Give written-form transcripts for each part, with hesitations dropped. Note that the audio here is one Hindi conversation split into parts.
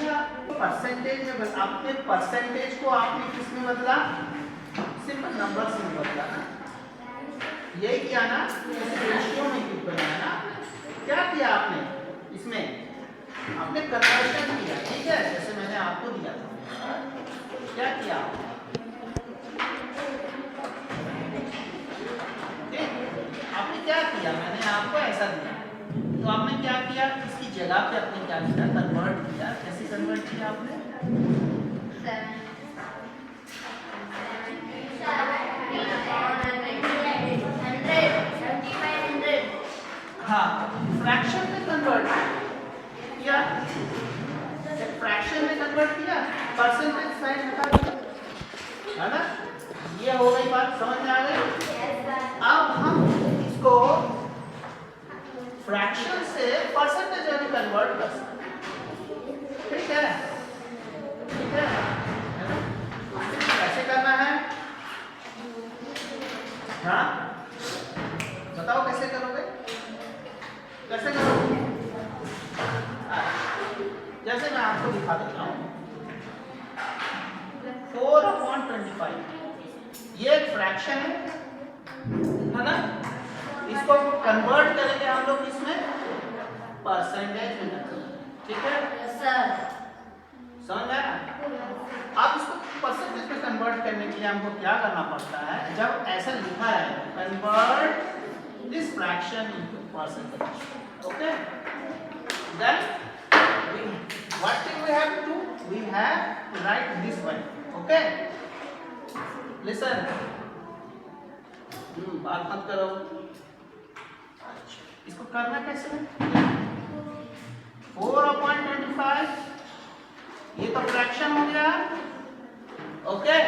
अच्छा परसेंटेज में बस आपने परसेंटेज को आपने किस में बदला, सिंपल नंबर्स में बदला ना, यही किया ना, रेशियो में क्यों बनाया ना, क्या किया आपने इसमें, आपने कन्वर्शन किया, ठीक है, जैसे मैंने आपको दिया था, क्या किया आपने, क्या किया, मैंने आपको ऐसा दिया तो आपने क्या किया, इसकी जगह पे आपने क्या किया, कन्वर्ट किया। कैसे कन्वर्ट किया आपने, हाँ फ्रैक्शन में कन्वर्ट किया, फ्रैक्शन में कन्वर्ट किया, परसेंटेज साइन हटा दिया, है ना, ये हो गई बात, समझ में आ गई। अब हम इसको फ्रैक्शन से परसेंटेज में कन्वर्ट कर सकते हैं, ठीक है, ठीक है, कैसे करना है, हाँ बताओ कैसे करोगे, कैसे करोगे, जैसे मैं आपको दिखा देता हूँ 4/25 ये एक फ्रैक्शन है ना, इसको कन्वर्ट करेंगे हम लोग इसमें परसेंटेज में, ठीक है सर, समझ में आया। अब इसको परसेंटेज में कन्वर्ट करने के लिए हमको क्या करना पड़ता है, जब ऐसा लिखा है convert this fraction into percentage, okay, then what thing we have to do, we have to write this one, okay, listen, बात मत करो, इसको करना कैसे है, 4/25 ये तो फ्रैक्शन हो गया, ओके,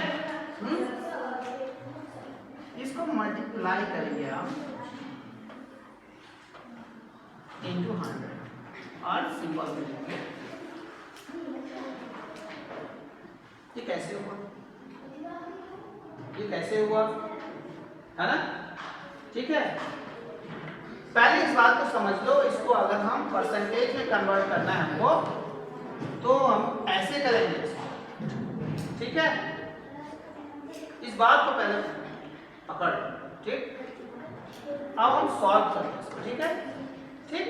इसको मल्टीप्लाई करेंगे आप इनटू 100 और सिंबल देंगे, ये कैसे हुआ, ये कैसे हुआ, है ना, ठीक है, पहले इस बात को समझ लो, इसको अगर हम परसेंटेज में कन्वर्ट करना है हमको तो हम ऐसे करेंगे इसको, ठीक है, इस बात को पहले पकड़, ठीक, अब हम सॉल्व करेंगे इसको, ठीक है, ठीक,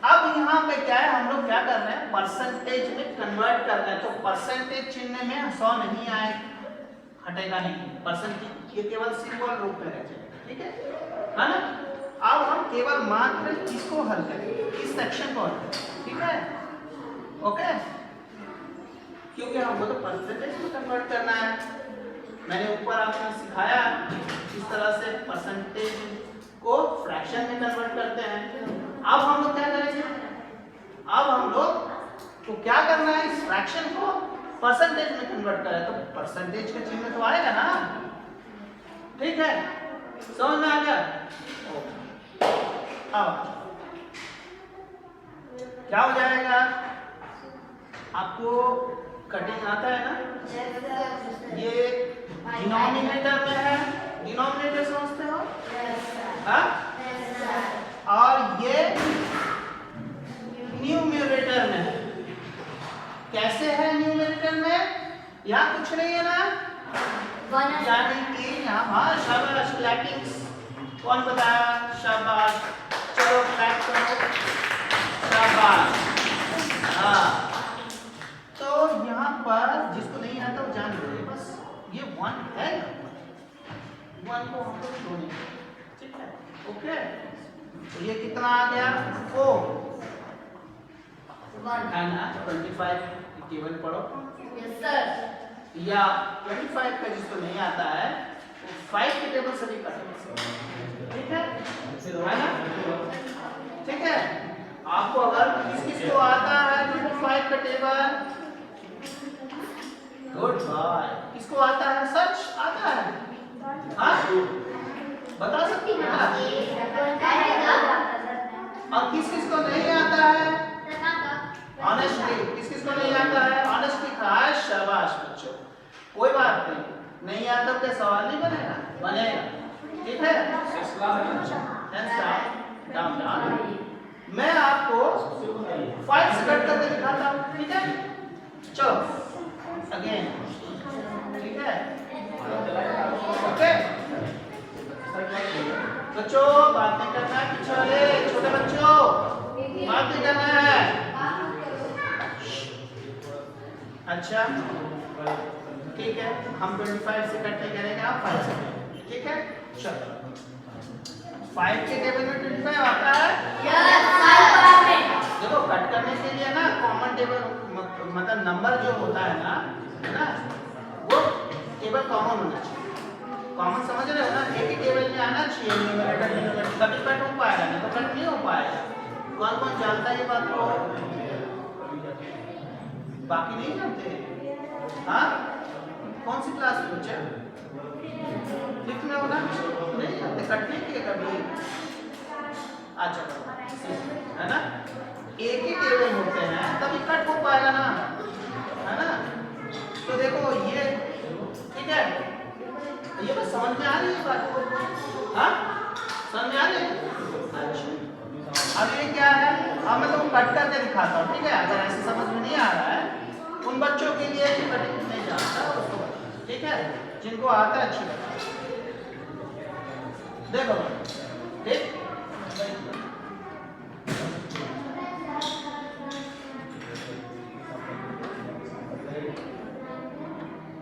अब यहाँ पे क्या है, हम लोग क्या कर रहे हैं, परसेंटेज में कन्वर्ट कर रहे हैं, तो परसेंटेज चिन्ह में 100 नहीं आए, हटेगा नहीं, परसेंटेज ये केवल सिंबल रूप में रह जाएगा, ठीक है ना। अब हम केवल मात्र इसको हल करेंगे, इस सेक्शन को हल करेंगे, ठीक है, ओके, क्योंकि हमको तो परसेंटेज में कन्वर्ट करना है, मैंने ऊपर आपको सिखाया किस तरह से परसेंटेज को फ्रैक्शन में कन्वर्ट करते हैं। अब हम लोग क्या करेंगे, अब हम लोग को क्या करना है, इस फ्रैक्शन को परसेंटेज में कन्वर्ट करें, तो परसेंटेज का चिन्ह तो आएगा ना, ठीक है, समझ में आ गया। अब क्या हो जाएगा, आपको कटिंग आता है ना, ये डिनोमिनेटर में है, डिनोमिनेटर समझते हो, हाँ, और ये न्यूमरेटर में है, कैसे है न्यूमरेटर में, यहाँ कुछ नहीं है ना, यानी कि यहाँ, हाँ शाबाश, क्लैपिंग्स, कौन बताया, शाबाश, चलो क्लैप करो, शाबाश, हाँ, तो यहाँ पर जिसको नहीं आता वो जान लो, बस ये 1 है, 1 को हम लोग छोड़ेंगे, ठीक है, ओके, तो ये कितना आ गया, 4 है ना, 25 केवल पढ़ो, यस सर, या 25 का जिसको नहीं आता है वो 5 के टेबल से भी कर सकते, ठीक है ना, ठीक है, आपको अगर किसको आता है 25 का टेबल, गुड बाय, किसको आता है, सच आता है, हाँ बता सकती हैं ना, और किस को नहीं आता है, ऑनेस्टली, किस को नहीं आता है, ऑनेस्टली, खास, शाबाश बच्चों, कोई बात नहीं आता तो सवाल नहीं बनेगा, बनेगा, ठीक है, मैं आपको 5 से कट करके दिखाता हूँ, ठीक है, चलो अगेन, ठीक है, ओके बच्चों, बात नहीं करना है, पीछे वाले छोटे बच्चों बात नहीं करना है। अच्छा ठीक है, हम 25 से कट नहीं करेंगे, आप 5 से, ठीक है। चलो 5 के टेबल में 25 आता है। देखो कट करने के लिए ना कॉमन टेबल मतलब नंबर जो होता है ना वो टेबल कॉमन होना चाहिए। कॉमन समझ रहे हो ना, एक ही टेबल में आना चाहिए, न्यूमरेटर तभी कट हो पाएगा, नहीं तो कट नहीं हो पाएगा। कौन कौन जानता है ये बात को? बाकी नहीं जानते? हाँ, कौन सी क्लास में बच्चे? फिफ्थ में होगा, नहीं जानते, कट नहीं किए कभी? अच्छा है ना, एक ही टेबल होते हैं तभी कट हो पाएगा ना, है ना। तो देखो ये ठीक है, ये बस समझ में आ रही है बात? हाँ समझ में आ रही है? अच्छा अब ये क्या है, अब मैं तुमको कट करके दिखाता हूँ, ठीक है। अगर ऐसे समझ में नहीं आ रहा है उन बच्चों के लिए जो कटिंग नहीं जानता उसको, ठीक है, जिनको आता है अच्छी बात। देखो ठीक,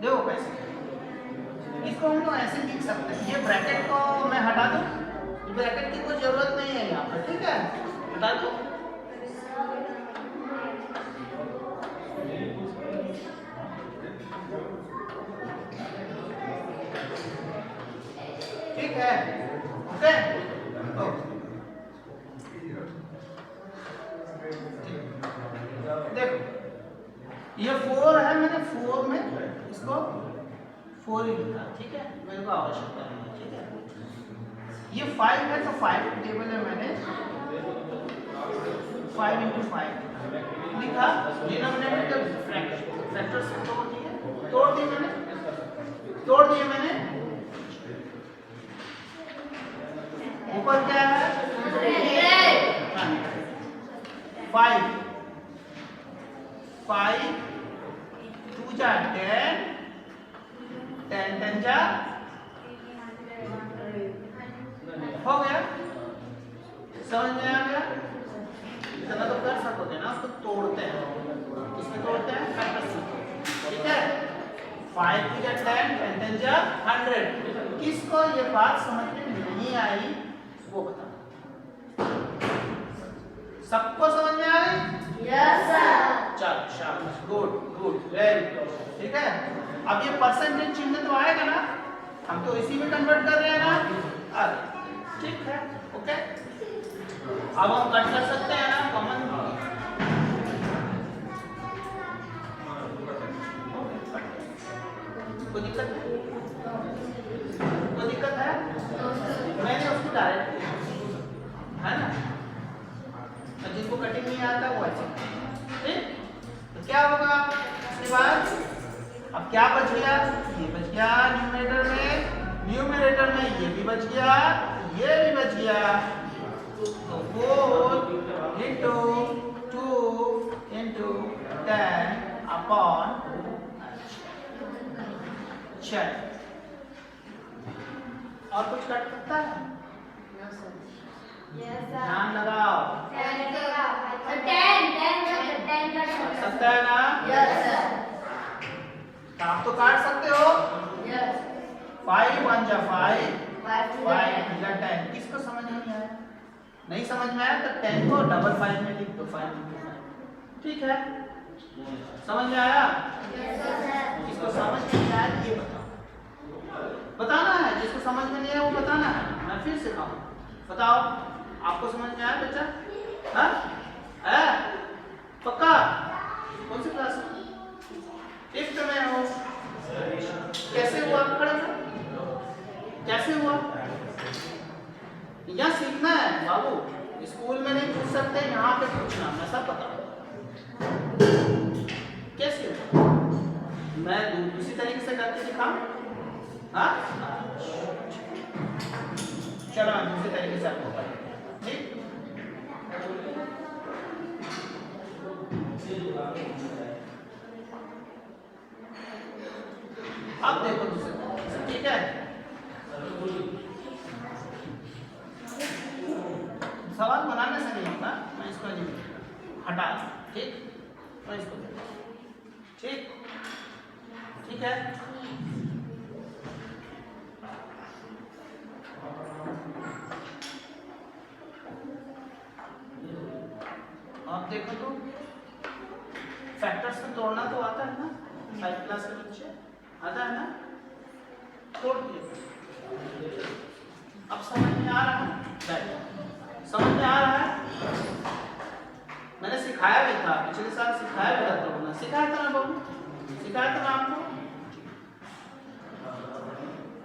देखो कैसे इसको हम लोग ऐसे लिख सकते हैं। ये ब्रैकेट को मैं हटा दूं, ब्रैकेट की कोई जरूरत नहीं है यहाँ पर, ठीक है, हटा दो। ठीक है, ओके देखो ये 4 है, मैंने 4 में इसको 4 ही लिखा, ठीक है, मेरे को आवश्यकता नहीं है, ठीक है। ये 5 है तो 5 टेबल है, मैंने 5 × 5 लिखा। डिनोमिनेटर फैक्टर्स तोड़ दिए मैंने। ऊपर क्या है 5 2 जा 10 10 जा हो गया, समझ में आ गया? इतना तो कर सकोगे ना, उसको तोड़ते हैं, इसमें तोड़ते हैं फैक्टर्स में, ठीक है। 5 2 जा 10 10 जा 100। किसको ये बात समझ में नहीं आई वो बता। सबको समझ में आ रही? Yes sir. चलो शाबाश, गुड वेरी गुड, ठीक है। अब ये परसेंटेज चिन्ह तो आएगा ना, हम तो इसी में कन्वर्ट कर रहे हैं ना, अरे ठीक है, ओके। अब हम कट कर सकते हैं ना कॉमन, कोई दिक्कत है? मैंने उसको डायरेक्ट है ना, जिनको कटिंग नहीं आता वो ऐसे, ठीक। तो क्या होगा इसके बाद, अब क्या बच गया, ये बच गया न्यूमरेटर में ये भी बच गया, ये भी बच गया। तो 4 × 2 × 10 अपॉन 6। और कुछ कट सकता है? ध्यान लगाओ, 10 सकता है ना? Yes sir. आप तो काट सकते हो, यस। 5 1 जा 5 5 2 जा 10। किसको समझ में नहीं आया? नहीं समझ में आया तो 10 को डबल 5 में लिख दो, 5 × 5, ठीक है। समझ में आया? Yes sir. किसको समझ में नहीं आया ये बताना है, जिसको समझ में नहीं आया वो बताना है। मैं फिर सिखाऊं, बताओ आपको समझ में आया बच्चा? हाँ पक्का? कौन सी क्लास में? 5th में हो? कैसे हुआ? खड़े हो, कैसे हुआ? यहाँ सीखना है बाबू, स्कूल में नहीं पूछ सकते, यहाँ पे पूछना, मैं सब बताऊँ। कैसे हुआ मैं दूसरी तरीके से करके दिखाऊं? हाँ चलो मैं दूसरी तरीके से आपको बताऊं, ठीक। अब देखो दूसरे, ठीक है, सवाल बनाने से नहीं होगा, मैं इसको हटा, ठीक, मैं इसको, ठीक, ठीक है। आप देखो तो फैक्टर्स में तोड़ना तो आता है ना, 5 क्लास के बच्चे, आता है ना, तोड़ दिए। अब समझ में आ रहा है, समझ में आ रहा है, मैंने सिखाया भी था, पिछले साल सिखाया भी था, तोड़ना सिखाया था ना बाबू, सिखाया था ना आपको।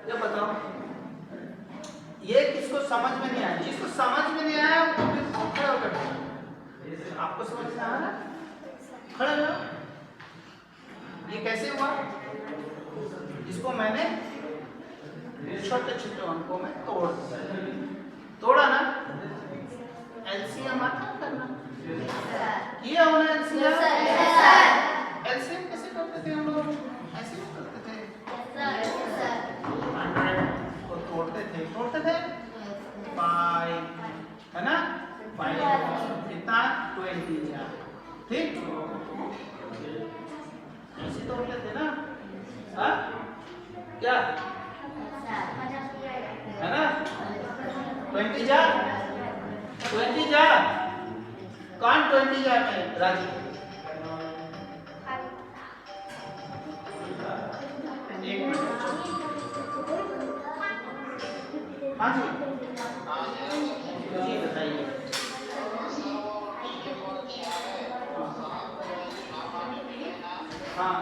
ये बताओ, ये किसको समझ में नहीं आया? जिसको समझ में नहीं आया वो खड़ा होकर, आपको समझ में आ रहा है, खड़ा हो, ये कैसे हुआ? इसको मैंने छोटे छोटे अंकों में तोड़ा ना, एलसीएम आता करना, किया होना एलसीएम, एलसीएम कैसे करते थे हम लोग? ऐसे ही करते थे, 100 को तोड़ते थे 5, है ना, 5 कितना 20, ठीक, ऐसे तोड़ लेते ना, हाँ क्या है ना, 20 जा कौन 20 जा में राजू, एक मिनट, हाँ जी जी बताइए। हाँ